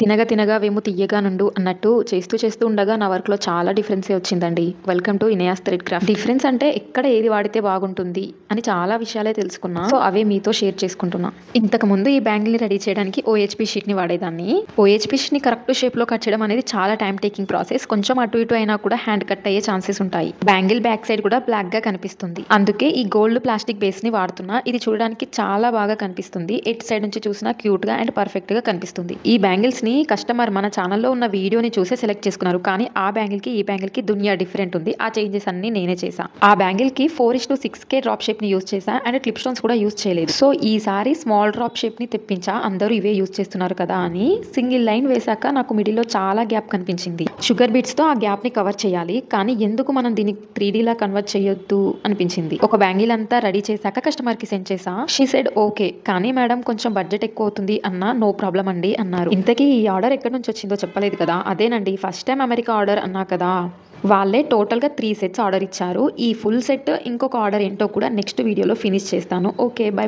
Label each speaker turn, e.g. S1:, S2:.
S1: తినగా తినగా వేము తియ్యగా నుండు అన్నట్టు చేస్తూ ఉండగా నా వర్క్‌లో చాలా డిఫరెన్సే వచ్చిందండి. Welcome to Inaya's thread craft. Difference అంటే ఎక్కడ ఏది వాడితే బాగుంటుంది అని చాలా విషయాలే తెలుసుకున్నా. సో, అవే మీతో షేర్ చేసుకుంటున్నా. ఇంతకుముందు ఈ బ్యాంగిల్‌ని రెడీ చేయడానికి ఓహెచ్‌పీ షీట్‌ని వాడేదాన్ని. ఓహెచ్‌పీ షీట్‌ని కరెక్ట్ షేప్‌లో కట్ చేయడం అనేది చాలా టైం టేకింగ్ ప్రాసెస్. కొంచెం అటు ఇటు అయినా కూడా హ్యాండ్ కట్ అయ్యే ఛాన్సెస్ ఉంటాయి. బ్యాంగిల్ బ్యాక్ సైడ్ కూడా బ్లాక్‌గా కనిపిస్తుంది. అందుకే ఈ గోల్డ్ ప్లాస్టిక్ బేస్‌ని వాడుతున్నా. ఇది చూడడానికి చాలా బాగా కనిపిస్తుంది. ఎటు సైడ్ నుంచి చూసినా క్యూట్‌గా అండ్ పర్ఫెక్ట్‌గా కనిపిస్తుంది. ఈ బ్యాంగిల్స్‌ని కస్టమర్ మన ఛానల్లో ఉన్న వీడియోని చూసే సెలెక్ట్ చేసుకున్నారు. కానీ ఆ బ్యాంగిల్‌కి ఈ బ్యాంగిల్‌కి దునియా డిఫరెంట్ ఉంది. ఆ చేంజెస్ అన్నీ నేనే చేశా. ఆ బ్యాంగిల్‌కి 4:6K డ్రాప్ షేప్‌ని యూజ్ చేశా అండ్ క్లిప్ స్టోన్స్ కూడా యూజ్ చేయలేదు. సో ఈసారి స్మాల్ డ్రాప్ షేప్‌ని తెప్పించా. అందరూ ఇవే యూజ్ చేస్తున్నారు కదా అని సింగిల్ లైన్ వేశాక నాకు మిడిల్‌లో చాలా గ్యాప్ కనిపించింది. షుగర్ బీట్స్‌తో ఆ గ్యాప్‌ని కవర్ చేయాలి. కానీ ఎందుకు మనం దీన్ని 3Dలా కన్వర్ట్ చేయొద్దు అనిపించింది. ఒక బ్యాంగిల్ అంతా రెడీ చేశాక కస్టమర్‌కి సెండ్ చేశా. She said okay. కానీ మేడం కొంచెం బడ్జెట్ ఎక్కువ అవుతుంది అన్నా. నో ప్రాబ్లం అండి అన్నారు. ఇంతకీ ఈ ఆర్డర్ ఎక్కడి నుంచి వచ్చిందో చెప్పలేదు కదా. అదేనండి ఫస్ట్ టైం అమెరికా ఆర్డర్ అన్నా కదా. వాళ్ళే టోటల్‌గా 3 సెట్స్ ఆర్డర్ ఇచ్చారు. ఈ ఫుల్ సెట్ ఇంకొక ఆర్డర్ ఏంటో కూడా నెక్స్ట్ వీడియోలో ఫినిష్ చేస్తాను. ఓకే. బై.